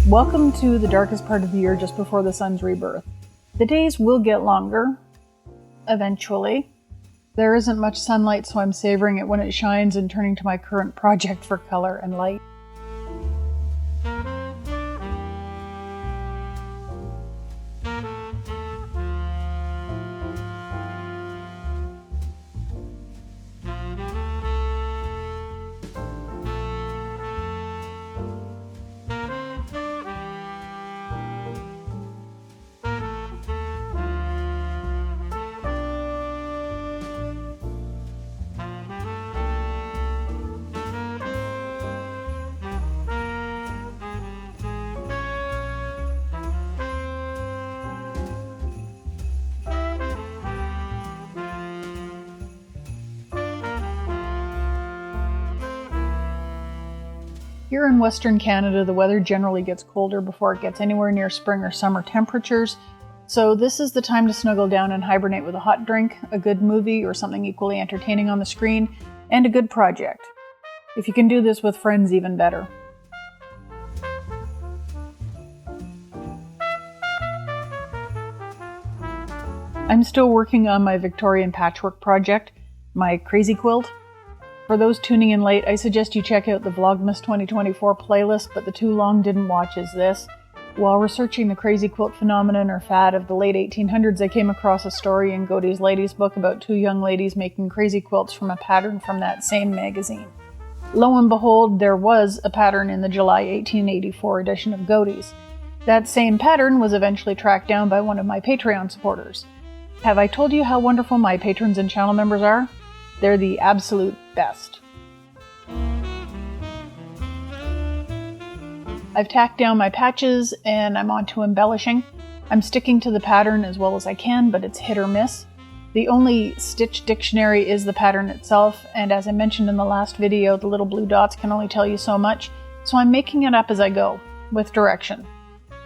Welcome to the darkest part of the year just before the sun's rebirth. The days will get longer, eventually. There isn't much sunlight, so I'm savoring it when it shines and turning to my current project for color and light. Here in Western Canada, the weather generally gets colder before it gets anywhere near spring or summer temperatures, so this is the time to snuggle down and hibernate with a hot drink, a good movie or something equally entertaining on the screen, and a good project. If you can do this with friends, even better. I'm still working on my Victorian Patchwork project, my crazy quilt. For those tuning in late, I suggest you check out the Vlogmas 2024 playlist, but the too long didn't watch is this. While researching the crazy quilt phenomenon or fad of the late 1800s, I came across a story in Godey's Ladies book about two young ladies making crazy quilts from a pattern from that same magazine. Lo and behold, there was a pattern in the July 1884 edition of Godey's. That same pattern was eventually tracked down by one of my Patreon supporters. Have I told you how wonderful my patrons and channel members are? They're the absolute best. I've tacked down my patches and I'm on to embellishing. I'm sticking to the pattern as well as I can, but it's hit or miss. The only stitch dictionary is the pattern itself, and as I mentioned in the last video, the little blue dots can only tell you so much, so I'm making it up as I go, with direction.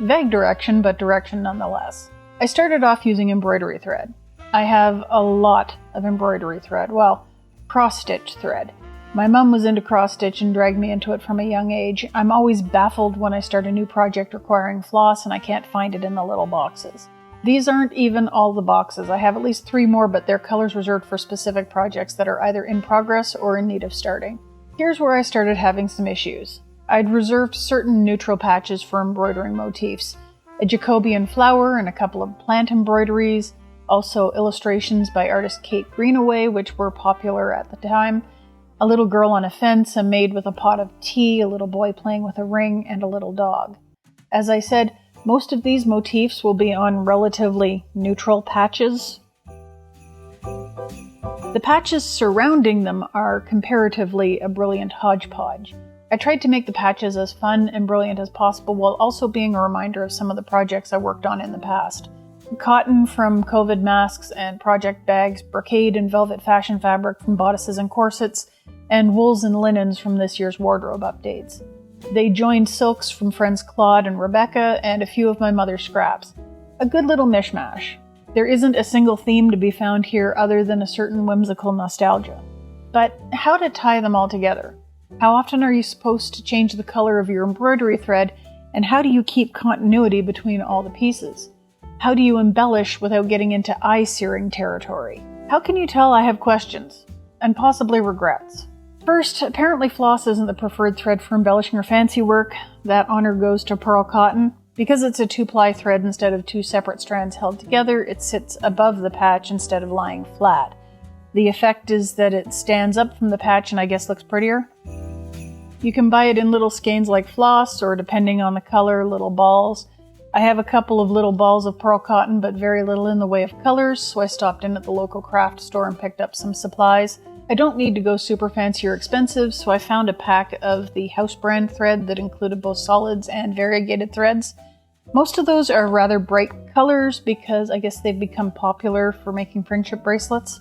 Vague direction, but direction nonetheless. I started off using embroidery thread. I have a lot of embroidery thread, well, cross-stitch thread. My mum was into cross-stitch and dragged me into it from a young age. I'm always baffled when I start a new project requiring floss and I can't find it in the little boxes. These aren't even all the boxes. I have at least 3 more, but they're colors reserved for specific projects that are either in progress or in need of starting. Here's where I started having some issues. I'd reserved certain neutral patches for embroidering motifs, a Jacobean flower and a couple of plant embroideries, also illustrations by artist Kate Greenaway, which were popular at the time, a little girl on a fence, a maid with a pot of tea, a little boy playing with a ring, and a little dog. As I said, most of these motifs will be on relatively neutral patches. The patches surrounding them are comparatively a brilliant hodgepodge. I tried to make the patches as fun and brilliant as possible while also being a reminder of some of the projects I worked on in the past. Cotton from COVID masks and project bags, brocade and velvet fashion fabric from bodices and corsets, and wools and linens from this year's wardrobe updates. They joined silks from friends Claude and Rebecca, and a few of my mother's scraps. A good little mishmash. There isn't a single theme to be found here other than a certain whimsical nostalgia. But how to tie them all together? How often are you supposed to change the color of your embroidery thread, and how do you keep continuity between all the pieces? How do you embellish without getting into eye-searing territory? How can you tell I have questions? And possibly regrets. First, apparently floss isn't the preferred thread for embellishing or fancy work. That honor goes to pearl cotton. Because it's a 2-ply thread instead of 2 separate strands held together, it sits above the patch instead of lying flat. The effect is that it stands up from the patch and I guess looks prettier. You can buy it in little skeins like floss, or depending on the color, little balls. I have a couple of little balls of pearl cotton, but very little in the way of colors, so I stopped in at the local craft store and picked up some supplies. I don't need to go super fancy or expensive, so I found a pack of the house brand thread that included both solids and variegated threads. Most of those are rather bright colors because I guess they've become popular for making friendship bracelets.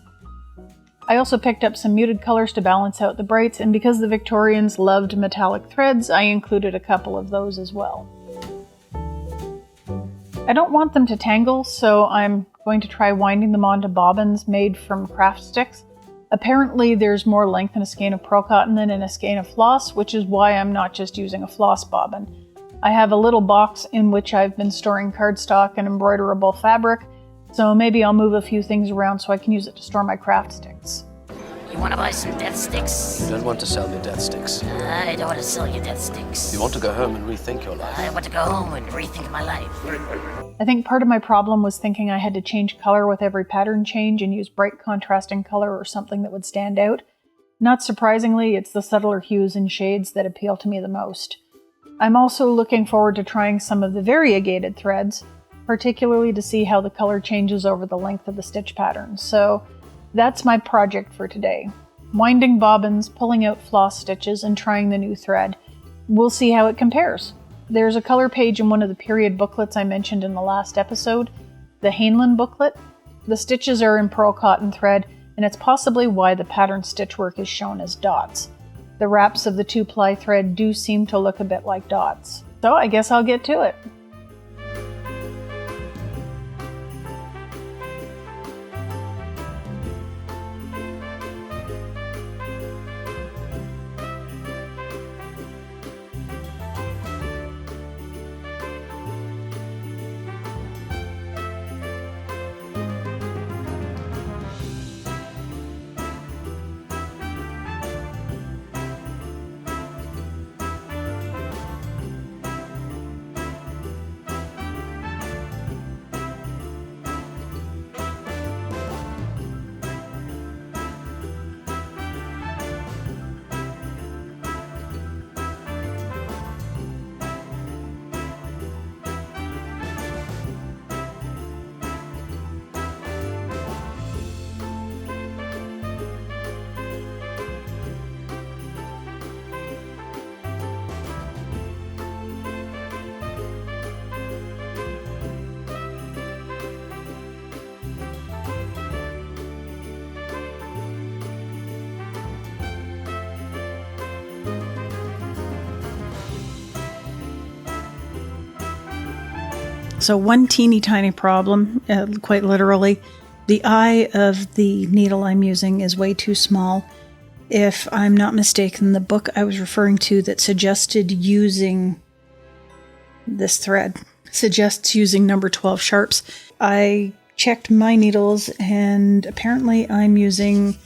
I also picked up some muted colors to balance out the brights, and because the Victorians loved metallic threads, I included a couple of those as well. I don't want them to tangle, so I'm going to try winding them onto bobbins made from craft sticks. Apparently there's more length in a skein of pearl cotton than in a skein of floss, which is why I'm not just using a floss bobbin. I have a little box in which I've been storing cardstock and embroiderable fabric, so maybe I'll move a few things around so I can use it to store my craft sticks. You want to buy some death sticks? You don't want to sell me death sticks. I don't want to sell you death sticks. You want to go home and rethink your life. I want to go home and rethink my life. I think part of my problem was thinking I had to change color with every pattern change and use bright contrasting color or something that would stand out. Not surprisingly, it's the subtler hues and shades that appeal to me the most. I'm also looking forward to trying some of the variegated threads, particularly to see how the color changes over the length of the stitch pattern. So that's my project for today. Winding bobbins, pulling out floss stitches, and trying the new thread. We'll see how it compares. There's a color page in one of the period booklets I mentioned in the last episode, the Hainlin booklet. The stitches are in pearl cotton thread, and it's possibly why the pattern stitchwork is shown as dots. The wraps of the 2-ply thread do seem to look a bit like dots. So I guess I'll get to it. So one teeny tiny problem, quite literally, the eye of the needle I'm using is way too small. If I'm not mistaken, the book I was referring to that suggested using this thread suggests using number 12 sharps. I checked my needles and apparently I'm using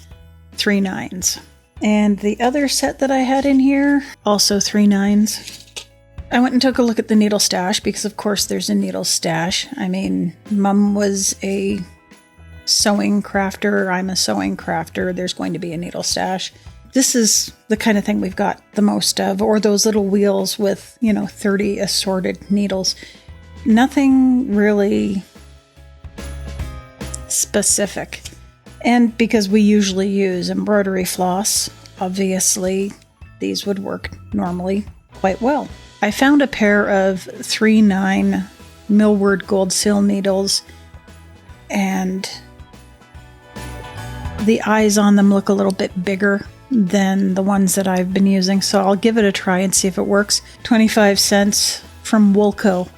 3 9s. And the other set that I had in here, also 3 9s. I went and took a look at the needle stash because, of course, there's a needle stash. I mean, Mum was a sewing crafter. I'm a sewing crafter. There's going to be a needle stash. This is the kind of thing we've got the most of, or those little wheels with, 30 assorted needles. Nothing really specific. And because we usually use embroidery floss, obviously these would work normally quite well. I found a pair of 3/9 Millward Gold Seal needles, and the eyes on them look a little bit bigger than the ones that I've been using, so I'll give it a try and see if it works. 25 cents from Woolco.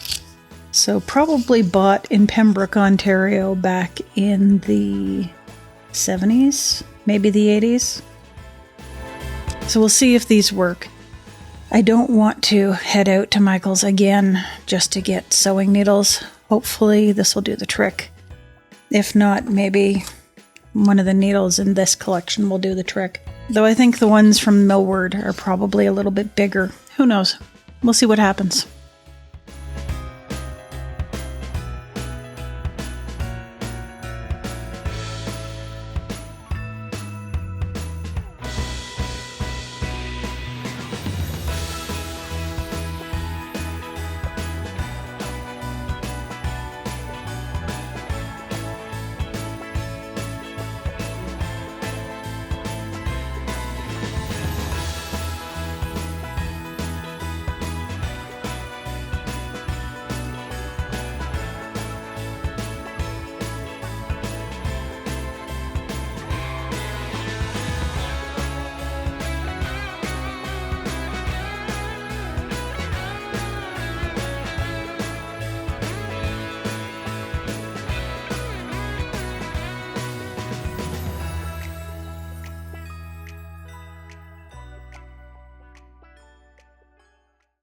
So probably bought in Pembroke, Ontario back in the 70s, maybe the 80s. So we'll see if these work. I don't want to head out to Michael's again just to get sewing needles. Hopefully this will do the trick. If not, maybe one of the needles in this collection will do the trick. Though I think the ones from Millward are probably a little bit bigger. Who knows? We'll see what happens.